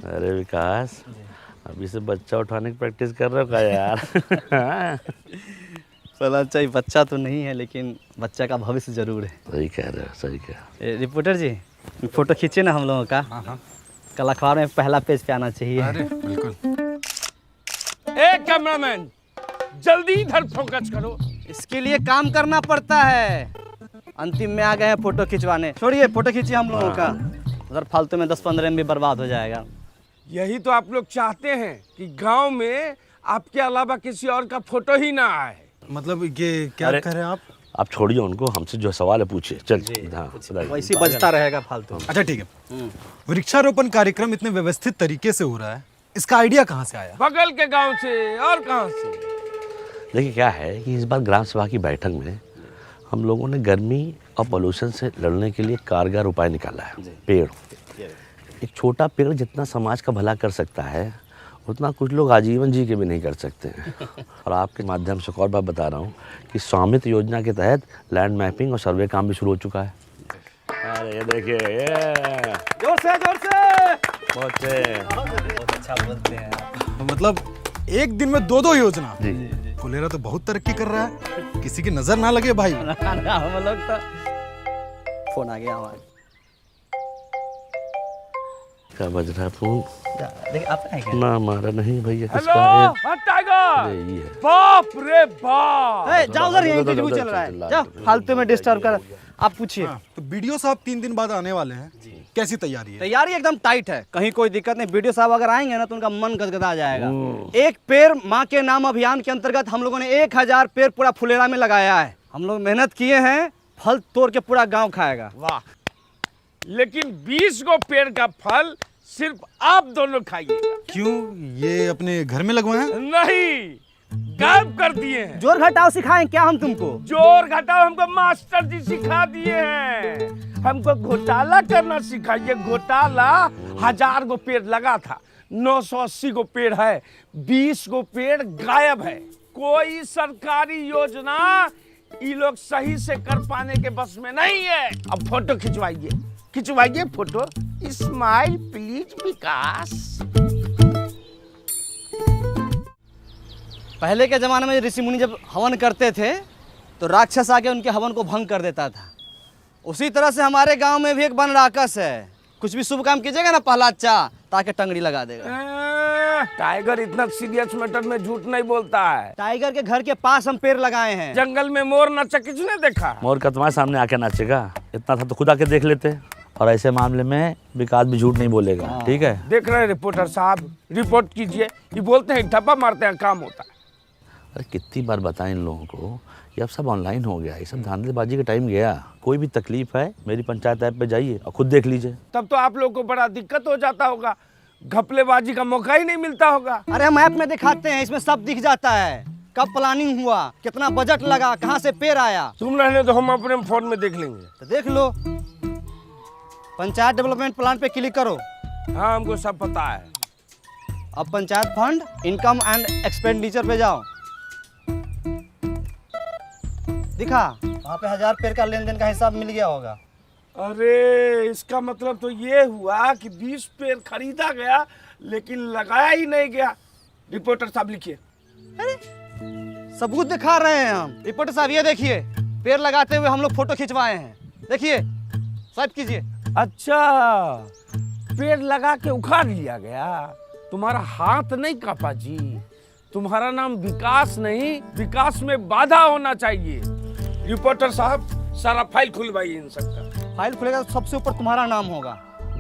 अरे विकास, अभी से बच्चा उठाने की प्रैक्टिस कर रहे हो क्या यार? चला अच्छा, बच्चा तो नहीं है लेकिन बच्चा का भविष्य जरूर है। सही कह रहे हो, सही कह। रिपोर्टर जी, फोटो खींचे ना हम लोगों का। हाँ। कल अखबार में पहला पेज पे आना चाहिए। अरे बिल्कुल। ए कैमरामैन, जल्दी इधर फोकस करो। इसके लिए काम करना पड़ता है। अंतिम में आ गए हैं फोटो खिंचवाने। छोड़िए, फोटो खींचिए हम लोगों का। उधर फालतू में 10-15 MB बर्बाद हो जाएगा। यही तो आप लोग चाहते हैं कि गांव में आपके अलावा किसी और का फोटो ही ना आए। मतलब ये क्या कह रहे हैं आप छोड़िए उनको, हमसे जो सवाल है पूछिए। चल हाँ, वैसे ही बजता रहेगा फालतू। अच्छा ठीक है। वृक्षारोपण कार्यक्रम इतने व्यवस्थित तरीके से हो रहा है, इसका आइडिया कहाँ से आया? बगल के गांव से और कहां से? देखिए क्या है कि इस बार ग्राम सभा की बैठक में हम लोगों ने गर्मी और पोल्यूशन से लड़ने के लिए कारगर उपाय निकाला है। पेड़, एक छोटा पेड़ जितना समाज का भला कर सकता है उतना कुछ लोग आजीवन जी के भी नहीं कर सकते हैं। और आपके माध्यम से एक और बात बता रहा हूँ कि स्वामित्व योजना के तहत लैंड मैपिंग और सर्वे काम भी शुरू हो चुका है। अरे ये देखिए, जोर से बहुत अच्छा बोलते हैं आप। मतलब एक दिन में 2 योजना। जी। फुलेरा तो बहुत तरक्की कर रहा है, किसी की नजर ना लगे भाई। हम लोग तो फोन आ गया हमारा। क्या बज रहा है फोन? देखिए आपका है क्या? ना हमारा नहीं भैया, हेलो, किसका है? हाँ टाइगर। ये है। बाप रे बाप। ए, जाओ उधर, यहीं इंटरव्यू चल रहा है। जाओ, फालतू में डिस्टर्ब कर। आप पूछिए। तो बीडीओ साहब 3 दिन बाद आने वाले हैं, कैसी तैयारी है? तैयारी एकदम टाइट है, कहीं कोई दिक्कत नहीं। वीडियो साहब अगर आएंगे ना तो उनका मन गदगदा जाएगा। एक पेड़ माँ के नाम अभियान के अंतर्गत हम लोगों ने 1000 पेड़ पूरा फुलेरा में लगाया है। हम लोग मेहनत किए हैं, फल तोड़ के पूरा गांव खाएगा। वाह, लेकिन 20 गो पेड़ का फल सिर्फ आप दोनों खाइएगा। क्यों, ये अपने घर में लगवाए हैं? नहीं, गायब कर दिए हैं। जोर घटाओ सिखाएं क्या हम तुमको? जोर घटाओ हमको मास्टर जी सिखा दिए हैं। हमको घोटाला करना सिखाइए। घोटाला 1000 गो पेड़ लगा था, 980 गो पेड़ है, 20 गो पेड़ गायब है। कोई सरकारी योजना ये लोग सही से कर पाने के बस में नहीं है। अब फोटो खिंचवाइए, खिंचवाइए फोटो। स्माइल प्लीज विकास। पहले के जमाने में ऋषि मुनि जब हवन करते थे तो राक्षस आके उनके हवन को भंग कर देता था। उसी तरह से हमारे गांव में भी एक वन राक्षस है। कुछ भी शुभ काम कीजिएगा ना, पहला चा ताकि टंगड़ी लगा देगा। टाइगर इतना सीरियस मैटर में झूठ नहीं बोलता है। टाइगर के घर के पास हम पेड़ लगाए हैं। जंगल में मोर नाचा किसने देखा? मोर का तुम्हारे सामने आके नाचेगा? इतना था तो खुद आके देख लेते। और ऐसे मामले में विकास भी झूठ नहीं बोलेगा। ठीक है, देख रहे हैं रिपोर्टर साहब, रिपोर्ट कीजिए। ये बोलते हैं ठप्पा मारते हैं, काम होता है। अरे कितनी बार बताएं इन लोगों को, ये अब सब ऑनलाइन हो गया, ये सब धांधलेबाजी का टाइम गया। कोई भी तकलीफ है मेरी पंचायत ऐप पे जाइए और खुद देख लीजिए। तब तो आप लोगों को बड़ा दिक्कत हो जाता होगा, घपलेबाजी का मौका ही नहीं मिलता होगा। अरे हम ऐप में दिखाते हैं, इसमें सब दिख जाता है। कब प्लानिंग हुआ, कितना बजट लगा, कहाँ से पेड़ आया। तुम रहने तो हम अपने फोन में देख लेंगे। तो देख लो, पंचायत डेवलपमेंट प्लान पे क्लिक करो। हाँ, हमको सब पता है। अब panchayat fund, income and expenditure पे जाओ। दिखा, वहाँ पे 1000 पेड़ का लेन देन का हिसाब मिल गया होगा। अरे इसका मतलब तो ये हुआ कि 20 पेड़ खरीदा गया लेकिन लगाया ही नहीं गया। रिपोर्टर साहब लिखिए। अरे सबूत दिखा रहे हैं हम। रिपोर्टर साहब ये देखिए, पेड़ लगाते हुए हम लोग फोटो खिंचवाए हैं। देखिए, स्वाइप कीजिए। अच्छा, पेड़ लगा के उखाड़ लिया गया। तुम्हारा हाथ नहीं कापा जी। तुम्हारा नाम विकास नहीं, विकास में बाधा होना चाहिए। रिपोर्टर साहब, सारा फाइल खुलवाइए इन सबका। फाइल खुलेगा तो सबसे ऊपर तुम्हारा नाम होगा।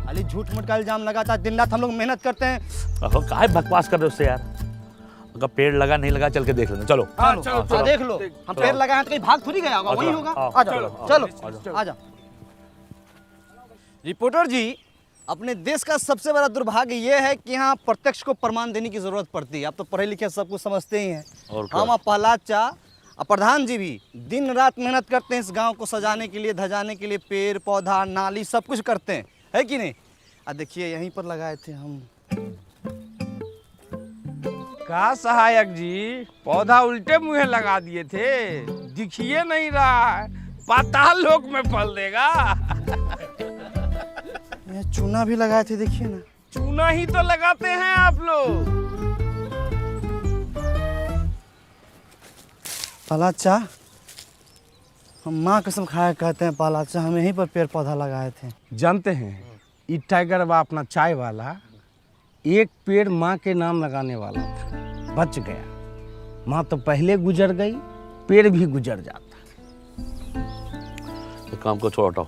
खाली झूठ मूठ का इल्जाम लगाता है। दिन रात हम लोग मेहनत करते हैं। काहे बकवास कर रहे हो उससे यार? अगर पेड़ लगा नहीं लगा चल के देख लेना। चलो हाँ, चलो देख लो। हम पेड़ लगाए हैं तो कहीं भाग थोड़ी गया होगा, वही होगा। आ जाओ, चलो आ जाओ। रिपोर्टर जी, अपने देश का सबसे बड़ा दुर्भाग्य ये है कि यहाँ प्रत्यक्ष को प्रमाण देने की जरूरत पड़ती है। आप तो पढ़े लिखे सब कुछ समझते ही हैं। हम प्रहलाद चा और प्रधान जी भी दिन रात मेहनत करते हैं इस गांव को सजाने के लिए, धजाने के लिए। पेड़ पौधा नाली सब कुछ करते हैं, है कि नहीं? देखिए यहीं पर लगाए थे हम। का सहायक जी, पौधा उल्टे मुंह लगा दिए थे, दिखिए नहीं रहा है। पाताल लोक में फल देगा। चूना भी लगाए थे, देखिए ना। चूना ही तो लगाते हैं आप लोग। पालाचा, हम माँ कसम खाया कहते हैं पालाचा, हम यहीं पर पेड़ पौधा लगाए थे। जानते हैं ये टाइगर बा अपना चाय वाला एक पेड़ माँ के नाम लगाने वाला था, बच गया। माँ तो पहले गुजर गई, पेड़ भी गुजर जाता। एक काम को छोड़ हटाओ,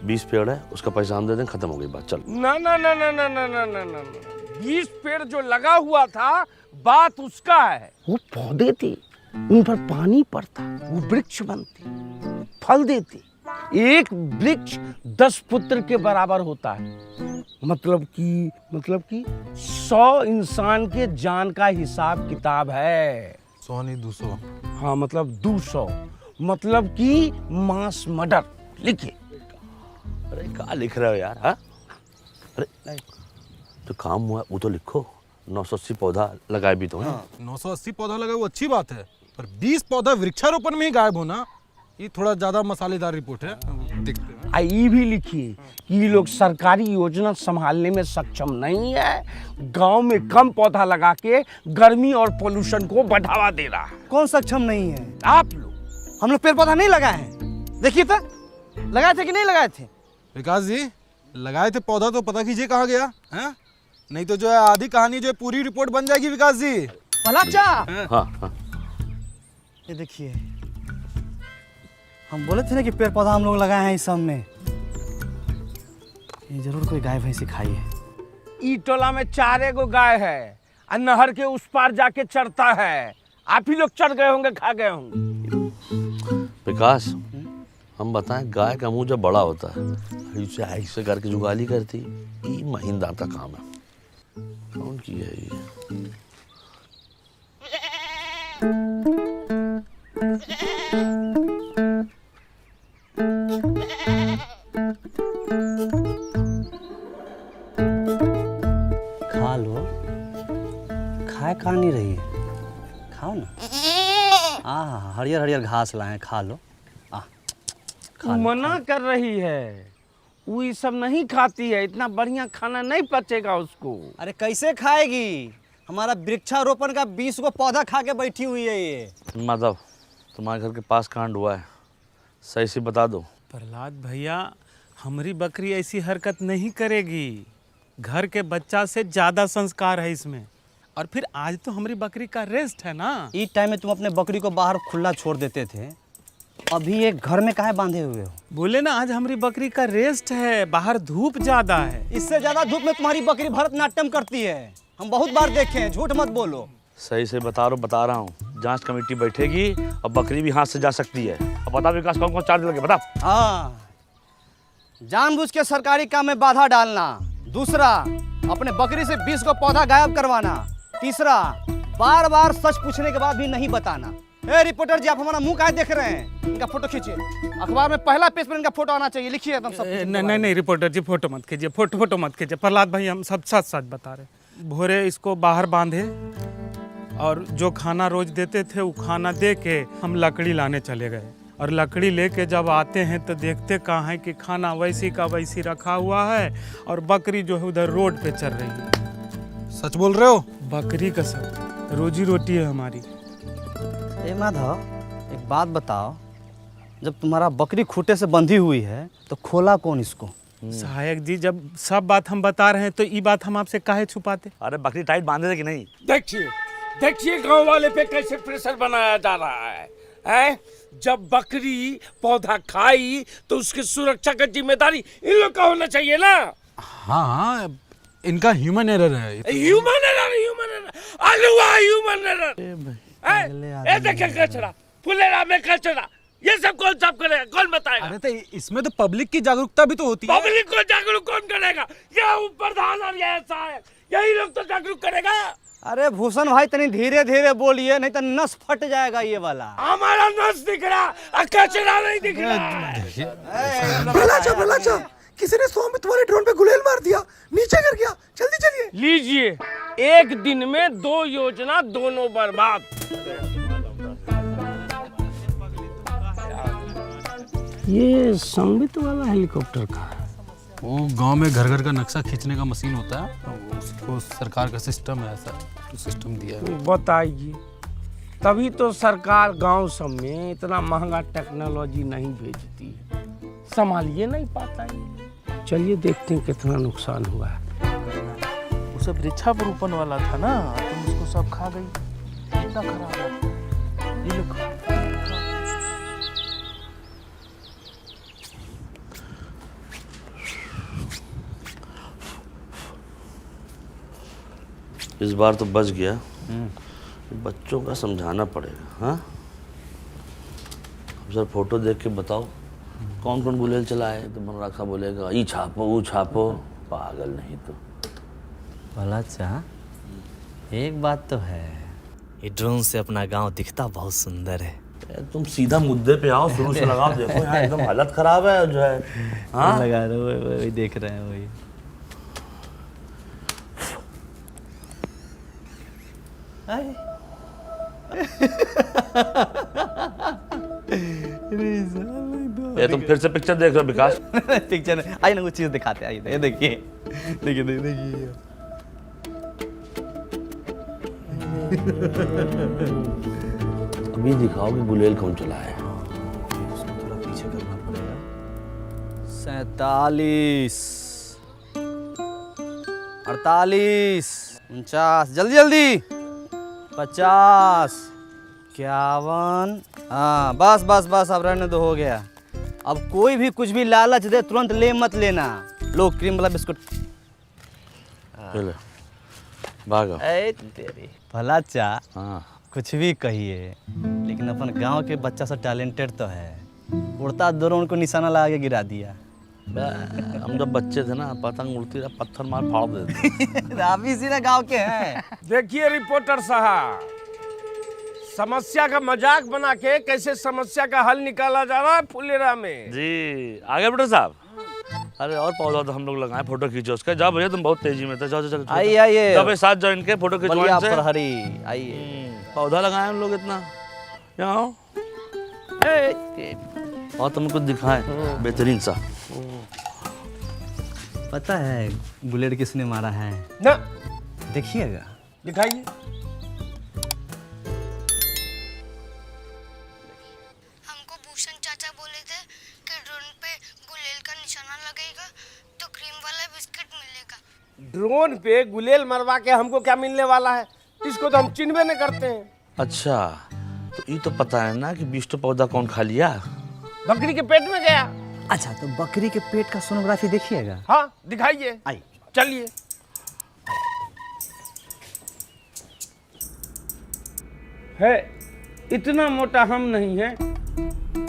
20 पेड़ है, उसका पैसा हम दे दें, खत्म हो गई बात, चल। ना ना ना ना ना ना ना ना ना 20 पेड़ जो लगा हुआ था बात उसका है। वो पौधे थे, उन पर पानी पड़ता, वो वृक्ष बनते, फल देते। एक वृक्ष 10 पुत्र के बराबर होता है। मतलब कि 100 इंसान के जान का हिसाब किताब है। 100 नहीं 200। हाँ मतलब 200, मतलब कि मास मर्डर। लिखिए। अरे क्या लिख रहे हो यार? हाँ, अरे जो काम हुआ वो तो लिखो। 980 पौधा लगाए भी तो हैं। 980 पौधा लगा वो अच्छी बात है, पर 20 पौधा वृक्षारोपण में ही गायब होना, ये थोड़ा ज्यादा मसालेदार रिपोर्ट है। देखते हैं। ये भी लिखिए कि ये लोग सरकारी योजना संभालने में सक्षम नहीं है, गांव में कम पौधा लगा के गर्मी और पोल्यूशन को बढ़ावा दे रहा है। कौन सक्षम नहीं है? आप लोग। हम लोग पेड़ पौधा नहीं लगाए हैं, देखिए तो लगाए थे कि नहीं लगाए थे? विकास जी लगाए थे पौधा तो पता कीजिए कहाँ गया है, नहीं तो जो है आधी कहानी जो है पूरी रिपोर्ट बन जाएगी। विकास जी पालाचा, हाँ, ये देखिए, हम बोले थे ना कि पेड़ पौधा हम लोग लगाए हैं इस सब में। ये जरूर कोई गाय भैंसी खाई है। ई टोला में 4 गो गाय है और नहर के उस पार जाके चरता है। आप ही लोग चढ़ गए होंगे, खा गए होंगे। विकास, हम बताएं, गाय का मुंह जब बड़ा होता है ऐसे ऐसे करके जुगाली करती, ये महीनदार का काम है। कौन की है ये? खा लो, खाए खा नहीं रही है, खाओ ना। हरियर हरियर घास लाए, खा लो। तू मना कर रही है, वो ये सब नहीं खाती है, इतना बढ़िया खाना नहीं पचेगा उसको। अरे कैसे खाएगी? हमारा वृक्षारोपण का 20 गो पौधा खा के बैठी हुई है ये। माधव, तुम्हारे घर के पास कांड हुआ है, सही से बता दो। प्रहलाद भैया, हमारी बकरी ऐसी हरकत नहीं करेगी। घर के बच्चा से ज़्यादा संस्कार है इसमें। और फिर आज तो हमारी बकरी का रेस्ट है ना। इस टाइम में तुम अपने बकरी को बाहर खुला छोड़ देते थे, अभी एक घर में काहे बांधे हुए हो? बोले ना आज हमारी बकरी का रेस्ट है, बाहर धूप ज़्यादा है। इससे ज्यादा धूप में तुम्हारी बकरी भरतनाट्यम करती है, हम बहुत बार देखे हैं, झूठ मत बोलो। सही से बता रहा हूँ। जांच कमेटी बैठेगी और बकरी भी हाथ से जा सकती है। अब बता विकास, कौन कौन चार्ज लगे बता। हाँ, जानबूझ के सरकारी काम में बाधा डालना। दूसरा, अपने बकरी से 20 को पौधा गायब करवाना। तीसरा, बार बार सच पूछने के बाद भी नहीं बताना। ए रिपोर्टर जी, आप हमारा मुंह काहे देख रहे हैं? इनका फोटो खींचिए, अखबार में पहला पेज पर इनका फोटो आना चाहिए। लिखिए एकदम सब। नहीं रिपोर्टर जी, फोटो मत खींचिए, फोटो मत खींचिए। प्रहलाद भाई, हम सब सच बता रहे। भोरे इसको बाहर बांधे और जो खाना रोज देते थे वो खाना दे के हम लकड़ी लाने चले गए। और लकड़ी लेके जब आते हैं तो देखते कहाँ है कि खाना वैसी का वैसी रखा हुआ है और बकरी जो है उधर रोड पे चल रही है। सच बोल रहे हो? बकरी का सब रोजी रोटी है हमारी। ए माधव, एक बात बताओ, जब तुम्हारा बकरी खूंटे से बंधी हुई है तो खोला कौन इसको? सहायक जी, जब सब बात हम बता रहे हैं तो ये बात हम आपसे काहे छुपाते? अरे बकरी टाइट बांधे थे कि नहीं? देखिए गांव वाले पे कैसे प्रेशर बनाया जा रहा है? जब बकरी पौधा खाई तो उसकी सुरक्षा का जिम्मेदारी इन लोग का होना चाहिए ना। हाँ, इनका ह्यूमन एरर है। ह्यूमन एरर देखिए कचरा, फुलेरा में कचरा, ये सब कौन साफ करेगा? कौन बताएगा? अरे तो इसमें तो पब्लिक की जागरूकता भी तो होती है। पब्लिक को जागरूक कौन करेगा? ये प्रधान और ये सहायक, यही लोग तो जागरूक करेगा। अरे भूषण भाई, तनी धीरे धीरे बोलिए, नहीं तो नस फट जाएगा ये वाला। हमारा नस दिख रहा, कचरा नहीं दिख रहा। प्रहलाद, किसी ने 100 में तुम्हारे ड्रोन पे गुलेल मार दिया, नीचे गिर गया, जल्दी चलिए। लीजिए, एक दिन में 2 योजना, दोनों बर्बाद। ये संबित वाला हेलीकॉप्टर का है। वो गांव में घर घर का नक्शा खींचने का मशीन होता है, उसको सरकार का सिस्टम है, ऐसा तो सिस्टम दिया है। बताइए, तभी तो सरकार गांव सब में इतना महंगा टेक्नोलॉजी नहीं भेजती है, संभालिए नहीं पाता है। चलिए देखते हैं कितना नुकसान हुआ है। वो सब वृक्षारोपण वाला था ना, तुम उसको सब खा गई, कितना खराब है। ये लो। इस बार तो बच गया। बच्चों का समझाना पड़ेगा। हाँ, अब सर फोटो देख के बताओ कौन कौन गुलेल चला है, तो मन रखा बोलेगा ई छापो वो छापो, पागल नहीं तो। भला चाह, एक बात तो है, ये ड्रोन से अपना गांव दिखता बहुत सुंदर है। तुम सीधा मुद्दे पे आओ, शुरू से लगाओ। देखो यहाँ एकदम हालत खराब है जो है। हाँ लगा रहे हो, वही देख रहे हैं वही। ये तुम फिर से पिक्चर देख रहे हो विकास? पिक्चर आइए ना, कुछ चीज दिखाते हैं। आइए ये देखिए, देखिए देखिए। अभी दिखाओ कि गुलेल कौन चला है। थोड़ा पीछे करना पड़ेगा। 47, 48, 49, जल्दी जल्दी, 50, 51। हाँ बस बस बस, अब रहने दो, हो गया। अब कोई भी कुछ भी लालच दे तुरंत ले मत लेना। लो क्रीम वाला बिस्कुट। चलो भागो। ए तेरी भला चा, हाँ कुछ भी कहिए, लेकिन अपन गांव के बच्चा सब टैलेंटेड तो है। उड़ता ड्रोन को निशाना लगा के गिरा दिया। हम जब बच्चे थे ना, पतंग उड़ती रहा, पत्थर मार फाड़ देते। आप इसी ना गांव के हैं। देखिए रिपोर्टर साहब, समस्या का मजाक बना के कैसे समस्या का हल निकाला जा रहा है फुलेरा में। जी आगे बेटा साहब। अरे और पौधा तो हम लोग लगाए, फोटो खींचो उसका। जाओ भैया, तुम बहुत तेजी में थे। जाओ जाओ आइए आइए, जाओ साथ जाओ इनके, फोटो खिंचवाने से। हरी आइए। पौधा लगाए हम लोग इतना। यहाँ आओ और तुम कुछ दिखाएं बेहतरीन सा। पता है बुलेट किसने मारा है? ना देखिएगा। दिखाइए। हमको भूषण चाचा बोले थे कि ड्रोन पे गुलेल का निशाना लगेगा तो क्रीम वाला बिस्किट मिलेगा। ड्रोन पे गुलेल मरवा के हमको क्या मिलने वाला है? इसको तो हम चिन्हबे नहीं करते हैं। अच्छा, तो ये तो पता है ना कि बीस तो पौधा कौन खा लिया? बकरी के पेट में गया। अच्छा, तो बकरी के पेट का सोनोग्राफी देखिएगा। हाँ दिखाइए। आइए चलिए। है इतना मोटा हम नहीं है,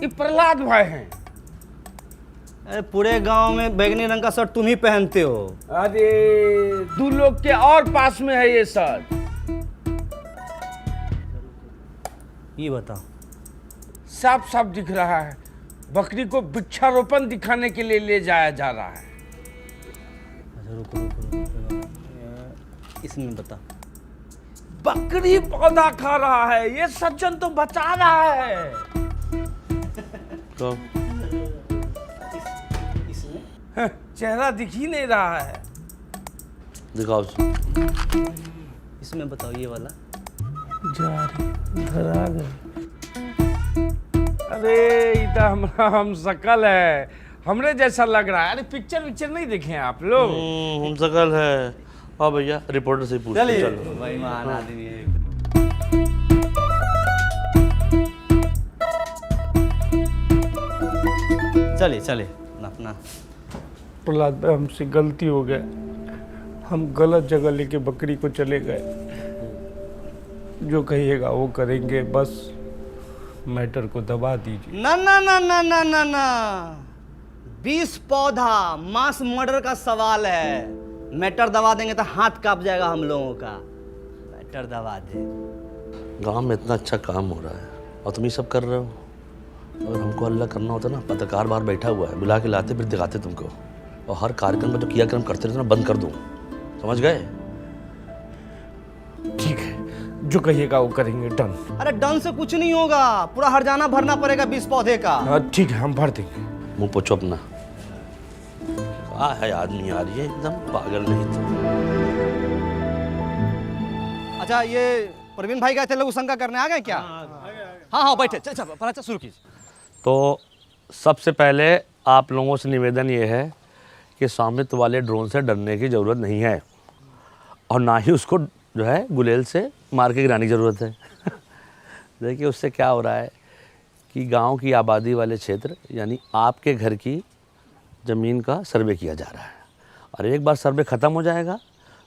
ये प्रहलाद भाई हैं। अरे पूरे गांव में बैगनी रंग का शर्ट तुम ही पहनते हो। अरे 2 लोग के और पास में है ये शर्ट। ये बताओ। साफ साफ दिख रहा है, बकरी को वृक्षारोपण दिखाने के लिए ले जाया जा रहा है। अच्छा रुको रुको रुको, इसमें बता। बकरी पौधा खा रहा है, ये सज्जन तो बचा रहा है। तो हाँ, चेहरा दिख ही नहीं रहा है। दिखाओ। इसमें बताओ, ये वाला। जा रही धरा गए। अरे इतना हमारा हम शकल है, हमरे जैसा लग रहा है। अरे पिक्चर नहीं देखे हैं आप लोग? हम सकल है। हाँ भैया, रिपोर्टर से पूछ चलिए, चलो। भाई महान आदमी है। चलिए चलिए अपना। प्रहलाद भाई, हमसे गलती हो गया, हम गलत जगह लेके बकरी को चले गए। जो कहिएगा वो करेंगे, बस मैटर को दबा दीजिए। ना ना ना ना ना ना ना, 20 पौधा मास मर्डर का सवाल है। मैटर दबा देंगे तो हाथ कांप जाएगा हम लोगों का। मैटर दबा दे। गांव में इतना अच्छा काम हो रहा है और तुम ये सब कर रहे हो। अगर हमको अल्लाह करना होता ना, पत्रकार बाहर बैठा हुआ है, बुला के लाते फिर दिखाते तुमको, और हर कार्यक्रम में जो क्रियाक्रम करते रहते ना बंद कर दूँ। समझ गए? ठीक है, जो कहिएगा वो करेंगे। डन। अरे डन से कुछ नहीं होगा, पूरा हरजाना भरना पड़ेगा 20 पौधे का। हाँ ठीक है, हम भर देंगे। मुंह पोछो अपना। क्या है आदमी यार, ये एकदम पागल नहीं तो। अच्छा, ये प्रवीण भाई गए थे लघु शंका करने, आ गए क्या? हाँ बैठे, चल चल शुरू कीजिए। तो सबसे पहले आप लोगों से निवेदन ये है कि स्वामित्व वाले ड्रोन से डरने की ज़रूरत नहीं है, और ना ही उसको जो है गुलेल से मार के गिराने की ज़रूरत है। देखिए उससे क्या हो रहा है कि गांव की आबादी वाले क्षेत्र यानी आपके घर की ज़मीन का सर्वे किया जा रहा है, और एक बार सर्वे ख़त्म हो जाएगा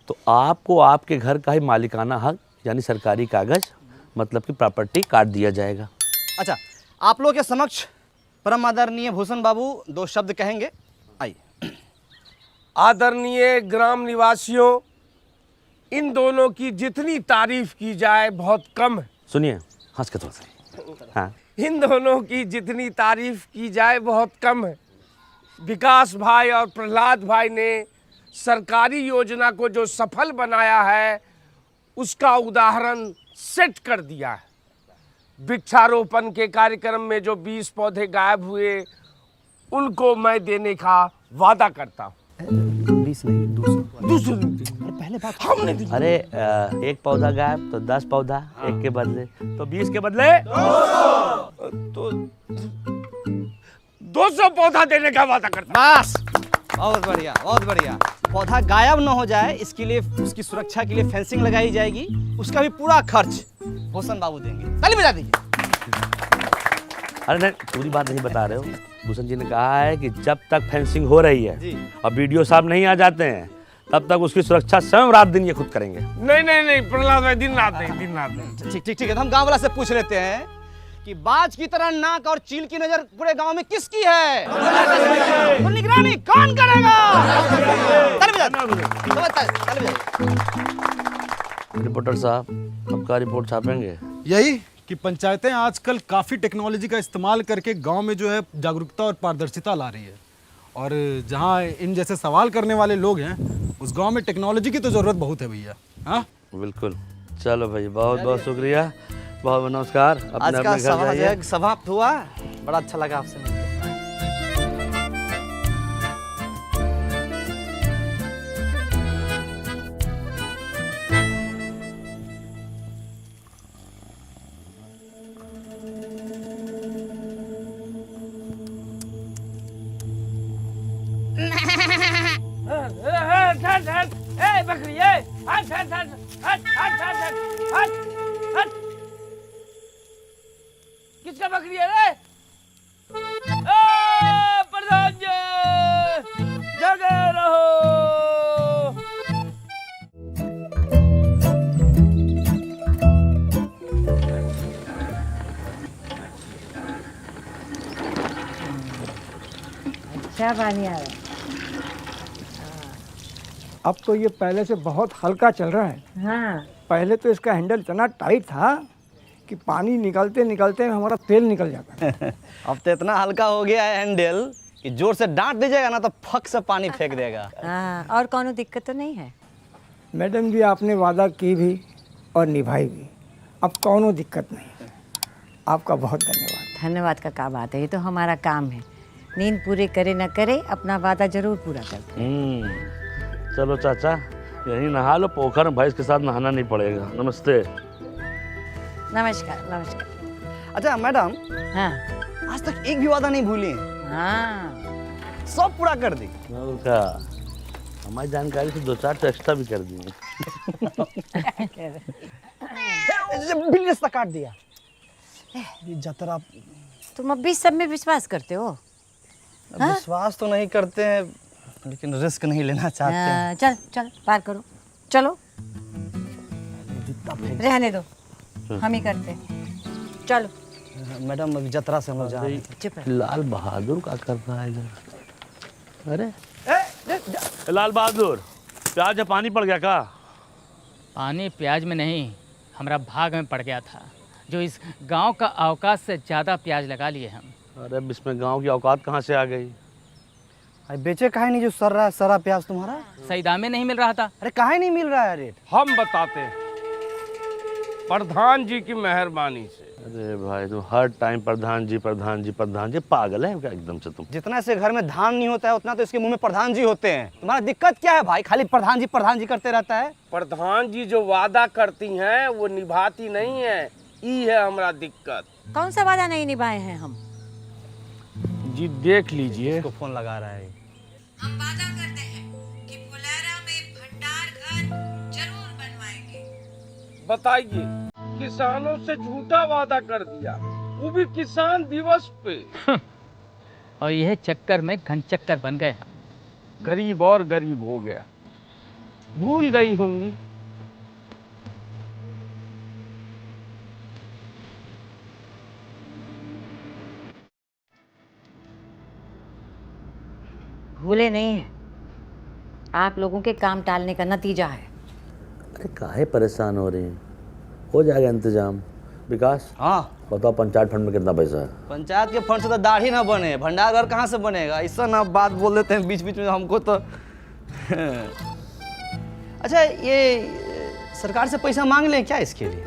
तो आपको आपके घर का ही मालिकाना हक यानी सरकारी कागज़ मतलब कि प्रॉपर्टी काट दिया जाएगा। अच्छा, आप लोग के समक्ष परम आदरणीय भूषण बाबू 2 शब्द कहेंगे, आइए। आदरणीय ग्राम निवासियों, इन दोनों की जितनी तारीफ की जाए बहुत कम है। सुनिए, हंस के थोड़ा सा। हाँ, इन दोनों की जितनी तारीफ की जाए बहुत कम है। विकास भाई और प्रहलाद भाई ने सरकारी योजना को जो सफल बनाया है उसका उदाहरण सेट कर दिया है। वृक्षारोपण के कार्यक्रम में जो 20 पौधे गायब हुए उनको मैं देने का वादा करता हूँ। 20 नहीं, 200। पहले बात हमने दी। अरे एक पौधा गायब तो 10 पौधा एक के बदले, तो 20 के बदले तो 200 पौधा देने का वादा करता हूँ। बस, बहुत बढ़िया, बहुत बढ़िया। पौधा गायब न हो जाए इसके लिए, उसकी सुरक्षा के लिए फेंसिंग लगाई जाएगी, उसका भी पूरा खर्च भूषण बाबू देंगे। ताली बजा दीजिए। अरे नहीं, पूरी बात नहीं बता रहे हो। भूषण जी ने कहा है कि जब तक फेंसिंग हो रही है और वीडियो साहब नहीं आ जाते हैं तब तक उसकी सुरक्षा स्वयं रात दिन ये खुद करेंगे। नहीं प्रहलाद भाई, दिन रात नहीं। ठीक है, तो हम गांव वाला से पूछ लेते हैं कि बाज की तरह नाक और चील की नजर पूरे गांव में किसकी है? तो निगरानी कौन करेगा? रिपोर्टर साहब, अब का रिपोर्ट छापेंगे? यही कि पंचायतें आजकल काफ़ी टेक्नोलॉजी का इस्तेमाल करके गांव में जो है जागरूकता और पारदर्शिता ला रही है, और जहां इन जैसे सवाल करने वाले लोग हैं उस गांव में टेक्नोलॉजी की तो ज़रूरत बहुत है भैया। हाँ बिल्कुल। चलो भाई, बहुत बहुत शुक्रिया, बहुत बहुत नमस्कार। आज अपने का अपने घर जाइए। सभा समाप्त हुआ, बड़ा अच्छा लगा आपसे मिलकर। बकरी, हट। किसका बकरी है रे? प्रधान जी, जगे रहो। अच्छा पानी आ रहा है। अब तो ये पहले से बहुत हल्का चल रहा है। हाँ, पहले तो इसका हैंडल इतना टाइट था कि पानी निकलते निकलते हमारा तेल निकल जाता है। अब तो इतना हल्का हो गया है हैंडल कि जोर से डांट दीजिएगा ना तो फक से पानी फेंक देगा। हाँ, और कोनो दिक्कत तो नहीं है? मैडम जी, आपने वादा की भी और निभाई भी, अब कोनो दिक्कत नहीं है। आपका बहुत धन्यवाद। धन्यवाद का क्या बात है, ये तो हमारा काम है। नींद पूरे करे न करे, अपना वादा जरूर पूरा करते हैं। चलो चाचा, यहीं नहा लो, पोखर में भैंस के साथ नहाना नहीं पड़ेगा। नमस्ते। नमस्कार नमस्कार। अच्छा मैडम, हाँ आज तक एक भी वादा नहीं भूली हैं। हाँ, सब पूरा कर दी। और क्या, हमारी जानकारी से 2-4 तो एक्स्ट्रा भी कर दिए। बिल रास्ता काट दिया। जतरा तुम अब भी सब में विश्वास करते हो? विश्वास तो नहीं करते हैं लेकिन रिस्क नहीं लेना चाहते हैं। चल चल पार करो, चलो रहने दो, हम ही करते हैं। चलो मैडम, अभी जतरा से हम लोग जा रहे हैं। चुप रह। लाल बहादुर क्या कर रहा है इधर? अरे लाल बहादुर, प्याज में पानी पड़ गया का? पानी प्याज में नहीं, हमारा भाग में पड़ गया था, जो इस गांव का अवकाश से ज़्यादा प्याज लगा लिए हम। अरे अब इसमें गांव की औकात कहाँ से आ गई? अरे बेचे काहे नहीं जो सर रहा है सारा प्याज तुम्हारा? सही दाम में नहीं मिल रहा था। अरे काहे नहीं मिल रहा है रेट? हम बताते हैं, प्रधान जी की मेहरबानी से अरे भाई तुम हर टाइम प्रधान जी प्रधान जी प्रधान जी, पागल है क्या एकदम से तुम? जितना से घर में धान नहीं होता है उतना तो इसके मुंह में प्रधान जी होते हैं। तुम्हारा दिक्कत क्या है भाई, खाली प्रधान जी करते रहता है? प्रधान जी जो वादा करती हैं वो निभाती नहीं है, ई है हमारा दिक्कत। कौन सा वादा नहीं निभाए हैं हम? जी देख लीजिए, इसको फोन लगा रहा है। हम वादा करते हैं कि फुलेरा में भंडार घर जरूर बनवाएंगे। बताइए, किसानों से झूठा वादा कर दिया, वो भी किसान दिवस पे। और यह चक्कर में घन चक्कर बन गए हम। गरीब और गरीब हो गया, भूल गई होंगी। भूले नहीं है, आप लोगों के काम टालने का नतीजा है। अरे काहे परेशान हो रही हैं? हो जाएगा इंतजाम। विकास, हाँ बताओ पंचायत फंड में कितना पैसा है? पंचायत के फंड से तो दाढ़ी ना बने, भंडार घर कहाँ से बनेगा? ऐसा ना बात बोल देते हैं बीच बीच में हमको तो। अच्छा, ये सरकार से पैसा मांग लें क्या इसके लिए?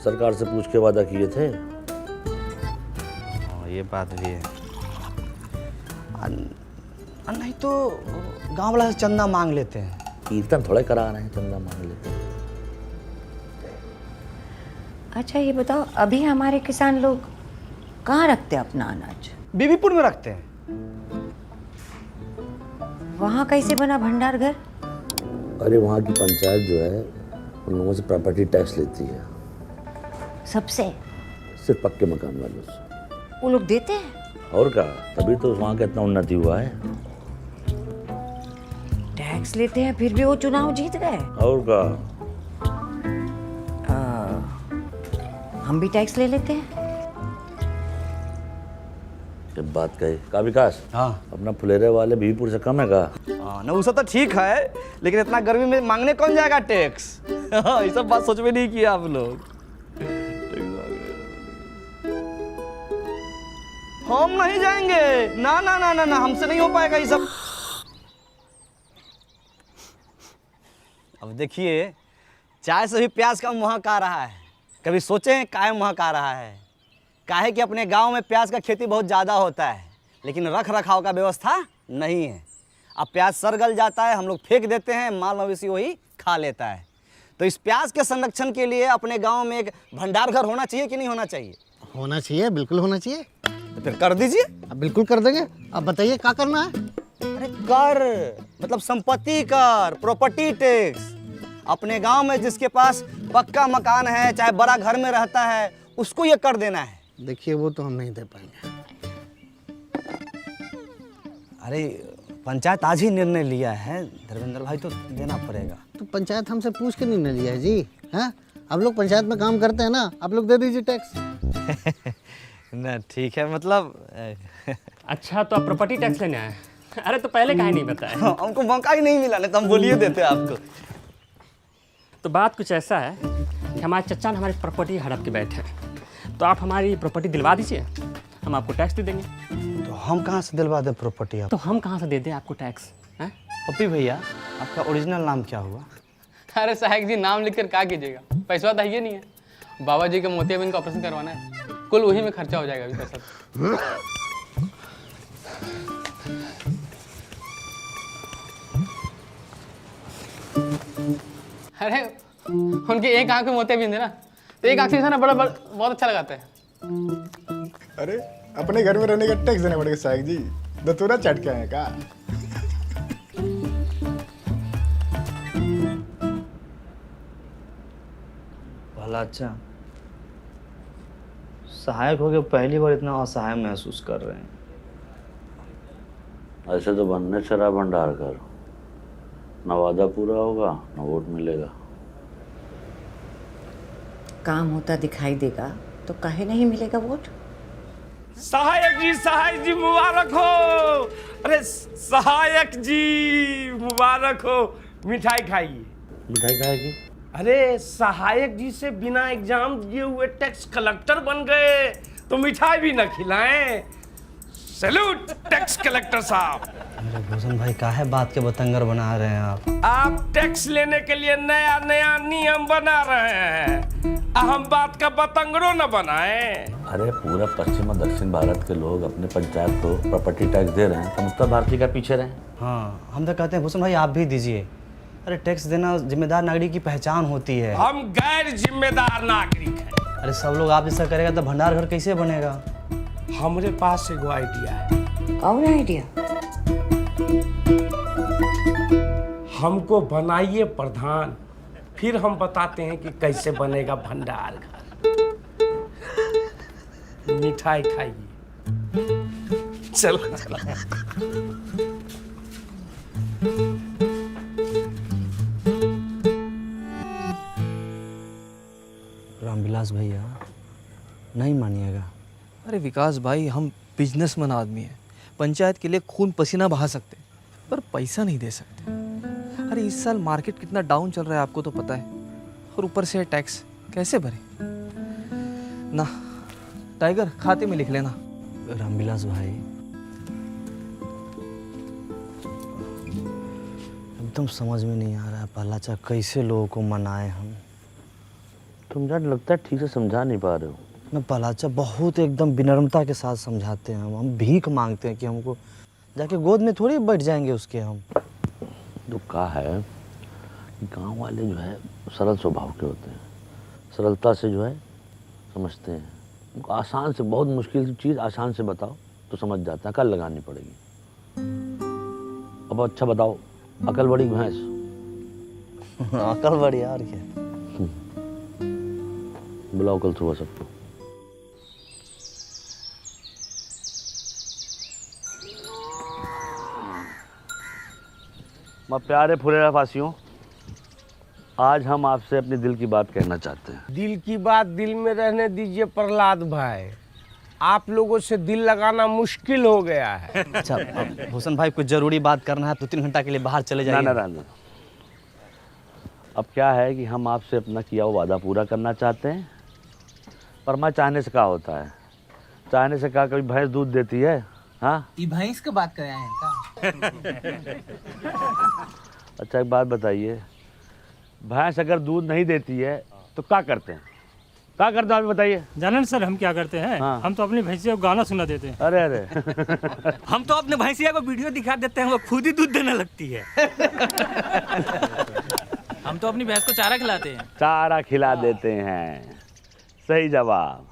सरकार से पूछ के वादा किए थे। ये बात भी है। नहीं तो गांव वाला से चंदा मांग लेते हैं। कीर्तन थोड़े करा रहे हैं, चंदा मांग लेते हैं। अच्छा ये बताओ, अभी हमारे किसान लोग कहाँ रखते हैं अपना अनाज? बीबीपुर में रखते हैं। वहाँ कैसे बना भंडार घर? अरे वहाँ की पंचायत जो है उन लोगों से प्रॉपर्टी टैक्स लेती है। सबसे? सिर्फ पक्के मकान वालों से। वो लोग देते हैं? और क्या, तभी तो वहाँ का इतना उन्नति हुआ है। टैक्स लेते हैं फिर भी वो चुनाव जीत गए। और क्या, हम भी टैक्स ले लेते हैं। जब बात कही का विकास, हाँ अपना फुलेरे वाले बीबीपुर से कम है का? हाँ ना, उससे तो ठीक है, लेकिन इतना गर्मी में मांगने कौन जाएगा टैक्स? ये सब बात सोच में नहीं किया आप लोग। हम नहीं जाएंगे, ना ना ना ना ना, हमसे नहीं हो पाएगा ये सब। अब देखिए, चाय से भी प्याज का महक आ रहा है। कभी सोचे काहे महक आ रहा है? काहे कि अपने गांव में प्याज का खेती बहुत ज़्यादा होता है, लेकिन रख रखाव का व्यवस्था नहीं है। अब प्याज सड़ गल जाता है, हम लोग फेंक देते हैं, माल मवेशी वही खा लेता है। तो इस प्याज के संरक्षण के लिए अपने गांव में एक भंडार घर होना चाहिए कि नहीं होना चाहिए? होना चाहिए, बिल्कुल होना चाहिए। तो फिर कर दीजिए। अब बिल्कुल कर देंगे। अब बताइए क्या करना है? अरे कर मतलब संपत्ति कर, प्रॉपर्टी टैक्स। अपने गांव में जिसके पास पक्का मकान है, चाहे बड़ा घर में रहता है, उसको ये कर देना है। देखिए वो तो हम नहीं दे पाएंगे। अरे पंचायत आज ही निर्णय लिया है धर्मेंद्र भाई, तो देना पड़ेगा। तो पंचायत हमसे पूछ के निर्णय लिया है जी। हैं, आप लोग पंचायत में काम करते हैं ना, आप लोग दे दीजिए टैक्स। ना ठीक है, मतलब अच्छा तो आप प्रॉपर्टी टैक्स लेने आए? अरे तो पहले काहे नहीं बताया? हमको मौका ही नहीं मिला, नहीं तो हम बोलिए देते आपको। तो बात कुछ ऐसा है कि हमारे चचा ने हमारी प्रॉपर्टी हड़प के बैठे हैं, तो आप हमारी प्रॉपर्टी दिलवा दीजिए, हम आपको टैक्स दे देंगे। तो हम कहाँ से दिलवा दें प्रॉपर्टी? तो हम कहाँ से दे दें आपको टैक्स? हैं? पप्पी भैया, आपका ओरिजिनल नाम क्या हुआ? अरे साहब जी, नाम लिखकर क्या कीजिएगा, पैसा तो है नहीं है। बाबा जी के मोतियाबिंद का ऑपरेशन करवाना है, कुल वही में खर्चा हो जाएगा अभी पैसा। अरे उनके एक आंख में मोतियाबिंद है ना, तो एक आंख से ना बड़ा बहुत अच्छा लगाता है। अरे अपने घर में रहने का टैक्स देना पड़ेगा साहब जी, दतूरा चट के आए का? भला अच्छा, सहायक हो गए, पहली बार इतना असहाय महसूस कर रहे हैं। ऐसे तो बनने चला भंडार कर, ना वादा पूरा होगा ना वोट मिलेगा। काम होता दिखाई देगा तो काहे नहीं मिलेगा वोट? सहायक जी मुबारक हो। अरे सहायक जी मुबारक हो। मिठाई खाइए। मिठाई खाएगी? अरे सहायक जी से बिना एग्जाम दिए हुए टैक्स कलेक्टर बन गए, तो मिठाई भी न खिलाएं? सैल्यूट टैक्स कलेक्टर साहब। अरे भूषण भाई काहे बात के बतंगर बना रहे हैं आप टैक्स लेने के लिए नया नया नियम बना रहे हैं, हम बात का बतंगड़ो न बनाए। अरे पूरा पश्चिम और दक्षिण भारत के लोग अपने पंचायत को प्रॉपर्टी टैक्स दे रहे हैं, तो उत्तर भारतीय का पीछे रहे। हाँ, हम तो कहते हैं भूषण भाई आप भी दीजिए। अरे टैक्स देना जिम्मेदार नागरिक की पहचान होती है। हम गैर जिम्मेदार नागरिक हैं। अरे सब लोग आप जैसा करेगा तो भंडार घर कैसे बनेगा? हमारे पास एगो आइडिया है। कौन आइडिया? हमको बनाइए प्रधान, फिर हम बताते हैं कि कैसे बनेगा भंडार घर। मिठाई खाइए। चलो रामविलास भैया नहीं मानिएगा। अरे विकास भाई, हम बिजनेसमैन आदमी हैं, पंचायत के लिए खून पसीना बहा सकते पर पैसा नहीं दे सकते। अरे इस साल मार्केट कितना डाउन चल रहा है आपको तो पता है, और ऊपर से टैक्स कैसे भरे ना। टाइगर खाते में लिख लेना। रामविलास भाई एकदम समझ में नहीं आ रहा है पहलाचा कैसे लोगों को मनाए हम। तुम यार लगता है ठीक से समझा नहीं पा रहे हो ना। पहलाचा बहुत एकदम विनम्रता के साथ समझाते हैं हम भीख मांगते हैं कि हमको जाके गोद में थोड़ी बैठ जाएंगे उसके हम। तो कहा है गांव वाले जो है सरल स्वभाव के होते हैं, सरलता से जो है समझते हैं। उनको आसान से, बहुत मुश्किल चीज़ आसान से बताओ तो समझ जाता है, अकल लगानी पड़ेगी। अब अच्छा बताओ, अकल बड़ी भैंस? अकल बड़ी यार क्या। बुलाओ कल सुबह सबको। मैं प्यारे फुलेरा फासियों, आज हम आपसे अपने दिल की बात कहना चाहते हैं। दिल की बात दिल में रहने दीजिए प्रहलाद भाई, आप लोगों से दिल लगाना मुश्किल हो गया है। अच्छा भूषण भाई, कुछ जरूरी बात करना है, 2-3 घंटा के लिए बाहर चले जाइए। ना। अब क्या है कि हम आपसे अपना किया हुआ वादा पूरा करना चाहते हैं, पर मैं चाहने से क्या होता है? चाहने से क्या कभी भैंस दूध देती है? हाँ, ये भैंस की बात कर रहे हैं का? अच्छा एक बात बताइए, भैंस अगर दूध नहीं देती है तो क्या करते हैं? क्या करते हैं आप बताइए। जानन सर हम क्या करते हैं? हाँ। हम तो अपनी भैंसिया को गाना सुना देते हैं। अरे हम तो अपने भैंसिया को वीडियो दिखा देते हैं, वो खुद ही दूध देने लगती है। हम तो अपनी भैंस को चारा खिलाते हैं। चारा खिला देते हैं, सही जवाब।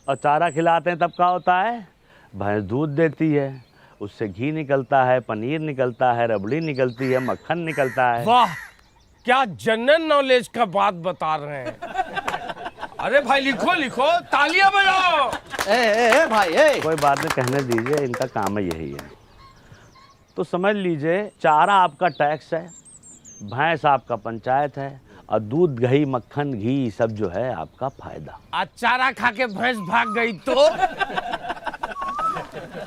और चारा खिलाते हैं तब क्या होता है? भैंस दूध देती है, उससे घी निकलता है, पनीर निकलता है, रबड़ी निकलती है, मक्खन निकलता है। वाह, क्या जनरल नॉलेज का बात बता रहे हैं। अरे भाई लिखो लिखो, तालियां बजाओ। ए भाई कोई बात नहीं, कहने दीजिए, इनका काम है यही है। तो समझ लीजिए, चारा आपका टैक्स है, भैंस आपका पंचायत है, और दूध दही मक्खन घी सब जो है आपका फायदा। आज चारा खा के भैंस भाग गई तो?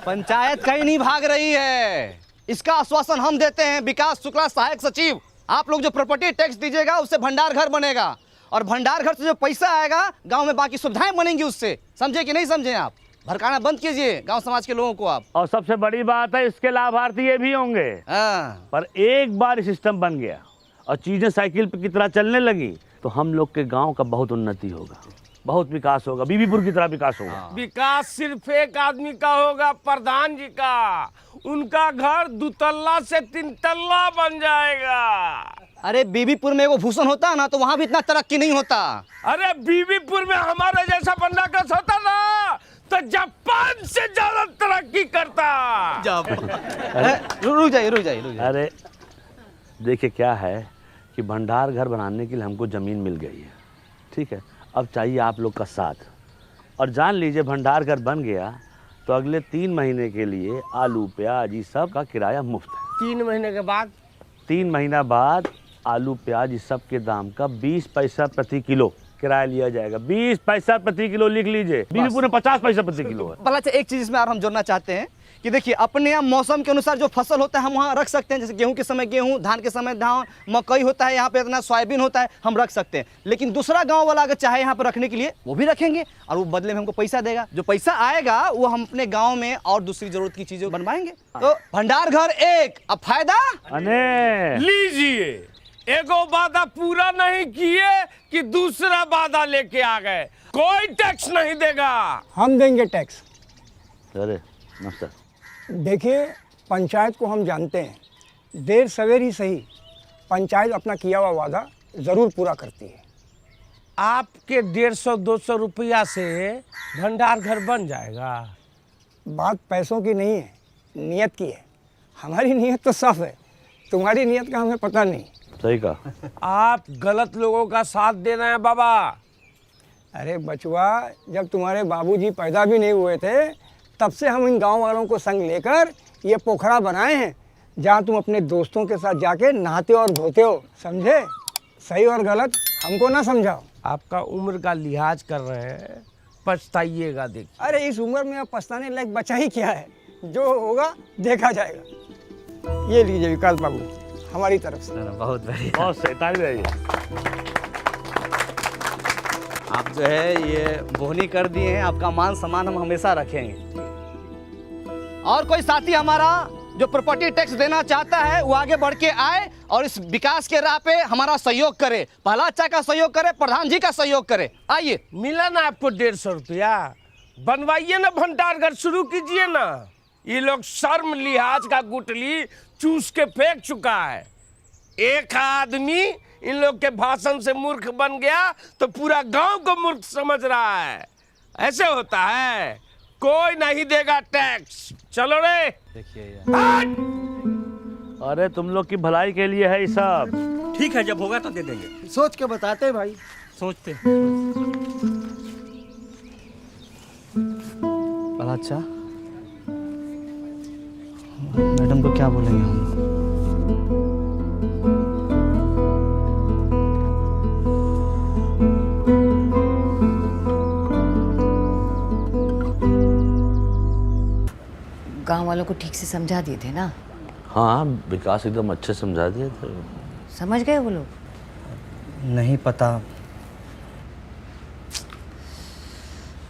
पंचायत कहीं नहीं भाग रही है, इसका आश्वासन हम देते हैं। विकास शुक्ला सहायक सचिव, आप लोग जो प्रॉपर्टी टैक्स दीजिएगा उससे भंडार घर बनेगा, और भंडार घर से जो पैसा आएगा गांव में बाकी सुविधाएं बनेंगी उससे। समझे कि नहीं समझे? आप भड़काना बंद कीजिए गांव समाज के लोगों को आप। और सबसे बड़ी बात है, इसके लाभार्थी ये भी होंगे। पर एक बार सिस्टम बन गया और चीजें साइकिल पे की तरह चलने लगी तो हम लोग के गांव का बहुत उन्नति होगा, बहुत विकास होगा, बीबीपुर की तरह विकास होगा। विकास सिर्फ एक आदमी का होगा, प्रधान जी का। उनका घर 2 तल्ला से 3 तल्ला बन जाएगा। अरे बीबीपुर में वो भूषण होता ना तो वहाँ भी इतना तरक्की नहीं होता। अरे बीबीपुर में हमारे जैसा बंदा कस होता ना तो जापान से ज्यादा तरक्की करता। रुक जाइए। अरे देखिए क्या है कि भंडार घर बनाने के लिए हमको ज़मीन मिल गई है, ठीक है। अब चाहिए आप लोग का साथ, और जान लीजिए भंडार घर बन गया तो अगले 3 महीने के लिए आलू प्याज ये सब का किराया मुफ्त है। 3 महीने के बाद? 3 महीना बाद आलू प्याज इस सब के दाम का 20 पैसा प्रति किलो किराया लिया जाएगा। 20 पैसा प्रति किलो लिख लीजिए। बीबीपुर में 50 पैसा प्रति किलो है। भला एक चीज इसमें और हम जोड़ना चाहते हैं कि देखिए अपने यहाँ मौसम के अनुसार जो फसल होता है हम वहाँ रख सकते हैं, जैसे गेहूं के समय गेहूं, धान के समय धान, मकई होता है यहाँ पे, इतना सोयाबीन होता है, हम रख सकते हैं। लेकिन दूसरा गांव वाला अगर चाहे यहाँ पर रखने के लिए वो भी रखेंगे और वो बदले में हमको पैसा देगा। जो पैसा आएगा वो हम अपने गाँव में और दूसरी जरूरत की चीजें बनवाएंगे। तो भंडार घर एक, अब फायदा लीजिए, एगो वादा पूरा नहीं किए कि दूसरा वादा लेके आ गए, कोई टैक्स नहीं देगा। हम देंगे टैक्स। अरे नमस्कार। देखिए, पंचायत को हम जानते हैं, देर सवेर ही सही पंचायत अपना किया हुआ वादा ज़रूर पूरा करती है। आपके 150-200 रुपया से भंडार घर बन जाएगा। बात पैसों की नहीं है, नियत की है। हमारी नियत तो साफ है, तुम्हारी नियत का हमें पता नहीं। सही कहा। आप गलत लोगों का साथ दे रहे हैं बाबा। अरे बचवा, जब तुम्हारे बाबूजी पैदा भी नहीं हुए थे तब से हम इन गांव वालों को संग लेकर ये पोखरा बनाए हैं, जहाँ तुम अपने दोस्तों के साथ जाके नहाते और धोते हो, समझे? सही और गलत हमको ना समझाओ। आपका उम्र का लिहाज कर रहे हैं, पछताइएगा। देखिए, अरे इस उम्र में अब पछताने लायक बचा ही क्या है, जो होगा देखा जाएगा। ये लीजिए विकास बाबू, हमारी तरफ से। बहुत बढ़िया, बहुत सही, ताली बजाइए। आप जो है ये बोहनी कर दिए हैं, आपका मान सम्मान हम हमेशा रखेंगे। और कोई साथी हमारा जो प्रॉपर्टी टैक्स देना चाहता है वो आगे बढ़ के आए और इस विकास के राह पे हमारा सहयोग करे, पहला अच्छा का सहयोग करे, प्रधान जी का सहयोग करे। आइए, मिला ना आपको 150 रुपया, बनवाइए ना भंडार घर, शुरू कीजिए ना। ये लोग शर्म लिहाज का गुटली चूस के फेंक चुका है। एक आदमी इन लोग के भाषण से मूर्ख बन गया तो पूरा गांव को मूर्ख समझ रहा है। ऐसे होता है, कोई नहीं देगा टैक्स। चलो रे। देखिए अरे तुम लोग की भलाई के लिए है ये सब। ठीक है, जब होगा तो दे देंगे। सोच के बताते भाई। सोचते अच्छा, मैडम को क्या बोलेंगे हम? गांव वालों को ठीक से समझा दिए थे ना? हाँ, विकास एकदम अच्छे समझा दिए थे। समझ गए वो लोग? नहीं पता।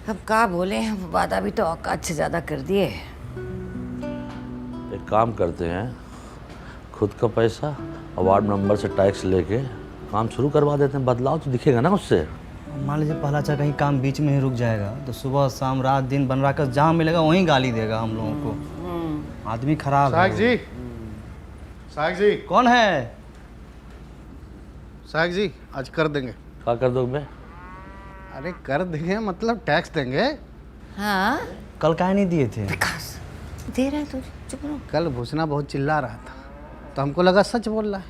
अब क्या बोले, हम वादा भी तो औकात से ज़्यादा कर दिए। एक काम करते हैं, खुद का पैसा और वार्ड मेंबर से टैक्स लेके काम शुरू करवा देते हैं, बदलाव तो दिखेगा ना उससे। मान लीजिए पहला अच्छा कहीं काम बीच में ही रुक जाएगा तो सुबह शाम रात दिन बन रहा कर जहाँ मिलेगा वहीं गाली देगा हम लोगों को। आदमी खराब है। साहब जी। कौन है? साहब जी, आज कर देंगे। क्या कर दोगे? अरे कर देंगे मतलब टैक्स देंगे। हाँ, कल काहे नहीं दिए थे? दे रहे तो चुप रहो। कल भूसना बहुत चिल्ला रहा था तो हमको लगा सच बोल रहा है,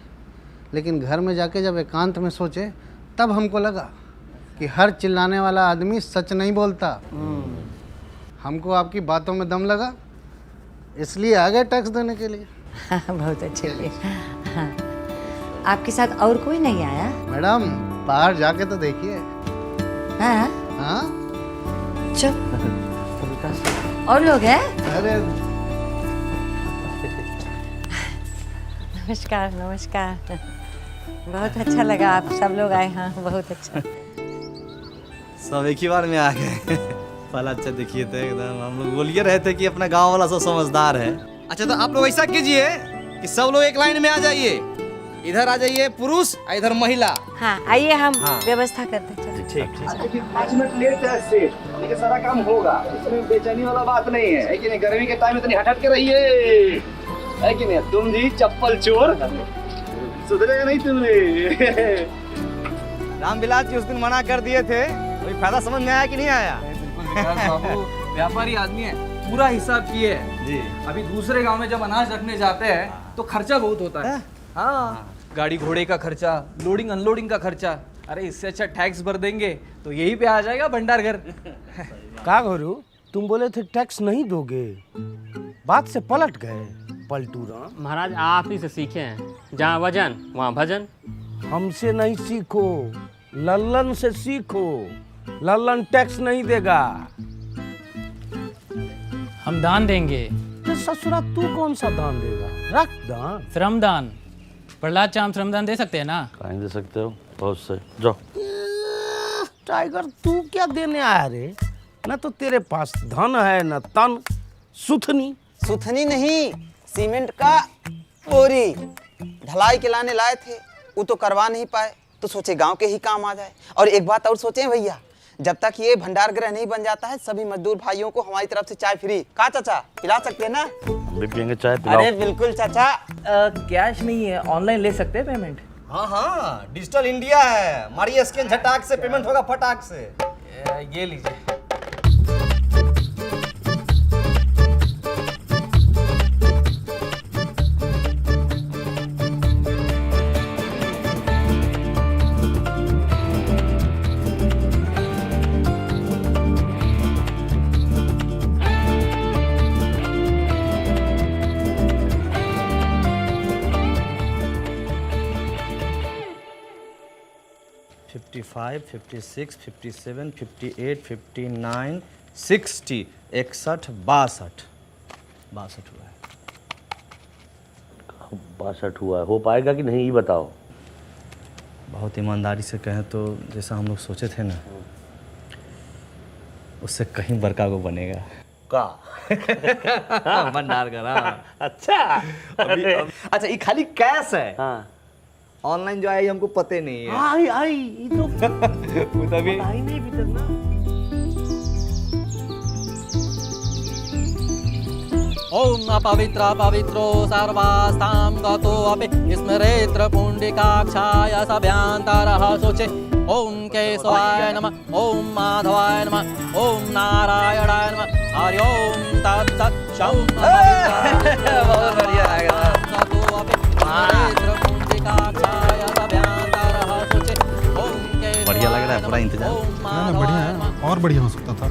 लेकिन घर में जाके जब एकांत में सोचे तब हमको लगा कि हर चिल्लाने वाला आदमी सच नहीं बोलता। हमको आपकी बातों में दम लगा, इसलिए आ गए टैक्स देने के लिए। बहुत अच्छे हुए। हाँ। आपके साथ और कोई नहीं आया? मैडम बाहर जाके तो देखिए। हाँ हाँ, चुप। और लोग हैं? अरे नमस्कार नमस्कार, बहुत अच्छा लगा आप सब लोग आए। हाँ, बहुत अच्छा। सब एक ही बार में आ गए। पहला अच्छा देखिए थे एकदम, हम लोग बोलिए रहे थे कि अपना गांव वाला सब समझदार है। अच्छा तो आप लोग ऐसा कीजिए कि सब लोग एक लाइन में आ जाइए, इधर आ जाइए पुरुष और इधर महिला। हाँ, आइए हम व्यवस्था करते हैं। ठीक। 5 मिनट लेट है, ये सारा काम होगा, इसमें बेचैनी वाला बात नहीं है कि नहीं? गर्मी के टाइम में इतनी हट के रहिए, है कि नहीं? तुम जी चप्पल चोर, सुधरेगा नहीं तुमने। रामविलास जी उस दिन मना कर दिए थे, कोई फायदा समझ में आया कि नहीं आया? बाबू व्यापारी आदमी है, पूरा हिसाब किए है जी। अभी दूसरे गांव में जब अनाज रखने जाते हैं तो खर्चा बहुत होता है। हाँ, गाड़ी घोड़े का खर्चा, लोडिंग अनलोडिंग का खर्चा। अरे इससे अच्छा टैक्स भर देंगे तो यही पे आ जाएगा भंडार घर। का गुरु, तुम बोले थे टैक्स नहीं दोगे, बात से पलट गए पलटूरा। महाराज आप ही से सीखे हैं, जहाँ वजन वहाँ भजन। हमसे नहीं सीखो, लल्लन से सीखो। लल्लन टैक्स नहीं देगा। हम दान देंगे। तो ससुरा तू कौन सा दान देगा? रख दान। श्रमदान। प्रहलाद चा हम श्रमदान दे सकते हैं ना? कहीं दे सकते हो, बहुत से। जाओ। टाइगर तू क्या देने आया रे? न तो तेरे पास धन है न तन। सुथनी। सुथनी नहीं, सीमेंट का बोरी ढलाई के लाने लाए थे, वो तो करवा नहीं पाए, तो सोचे गांव के ही काम आ जाए। और एक बात और सोचे भैया, जब तक ये भंडार गृह नहीं बन जाता है, सभी मजदूर भाइयों को हमारी तरफ से चाय फ्री। कहा चाचा, पिला सकते हैं ना? हम भी पियेंगे चाय, पिलाओ। अरे बिल्कुल चाचा। कैश नहीं है, ऑनलाइन ले सकते हैं पेमेंट? हाँ हाँ, डिजिटल इंडिया है, मारिए स्कैन, झटाक से पेमेंट होगा फटाक से। ये लीजिए। फाइव 56 57 58 59 60 61 62 हुआ है। 62 हुआ है, हो पाएगा कि नहीं ये बताओ। बहुत ईमानदारी से कहें तो जैसा हम लोग सोचे थे ना, उससे कहीं बड़का को बनेगा। का भंडार करा। अच्छा। अच्छा, ये खाली कैश है। हाँ। ऑनलाइन जो आई हमको पते नहीं है। आई ये तो वो तभी आई नहीं भी तक ना। ओम अपवित्र पवित्रो सर्वास्तां गतो अपि स्मरेत्र पुण्डिकाक्षाय सभ्यांतरः शोचे। ओम केशवाय नमः, ओम माधवाय नमः, ओम नारायणाय नमः, हरि ओम तत्सत्। बहुत बढ़िया लगा। गतो अपि स्मरेत्र पुण्डिकाक्षाय सभ्यांतरः शोचे। ओम बढ़िया लग रहा है, पूरा इंतजाम। ना बढ़िया है, और बढ़िया हो सकता था।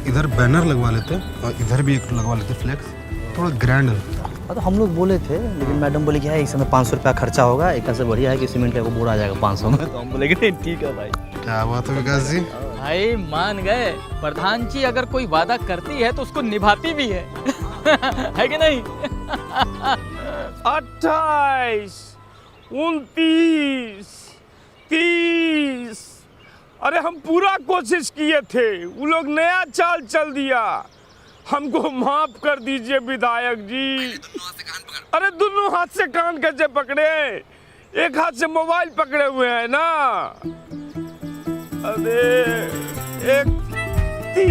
इधर बैनर लगवा लेते और इधर भी एक लगवा लेते फ्लेक्स, थोड़ा ग्रैंड लगता। तो हम लोग बोले थे, लेकिन मैडम बोले कि है इस समय 500 रुपया खर्चा होगा, एक से बढ़िया है कि सीमेंट का बोरा आ जाएगा 500 में। तो हम बोले कि नहीं ठीक है भाई। क्या बात है विकास जी? भाई मान गए, प्रधान जी अगर कोई वादा करती है तो उसको निभाती भी है। है कि नहीं? 28 29 30। अरे हम पूरा कोशिश किए थे, वो लोग नया चाल चल दिया। हमको माफ कर दीजिए विधायक जी। अरे दोनों हाथ से कान कैसे पकड़े? एक हाथ से मोबाइल पकड़े हुए हैं ना। अरे एक 30।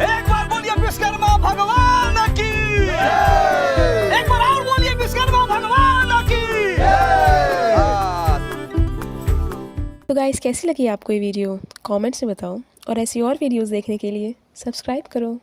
एक बार बोलिए विश्वकर्मा भगवान की। एक बार और बोलिए विश्वकर्मा भगवान की। तो गाइस, कैसी लगी आपको ये वीडियो? कमेंट्स में बताओ, और ऐसी और वीडियोस देखने के लिए सब्सक्राइब करो।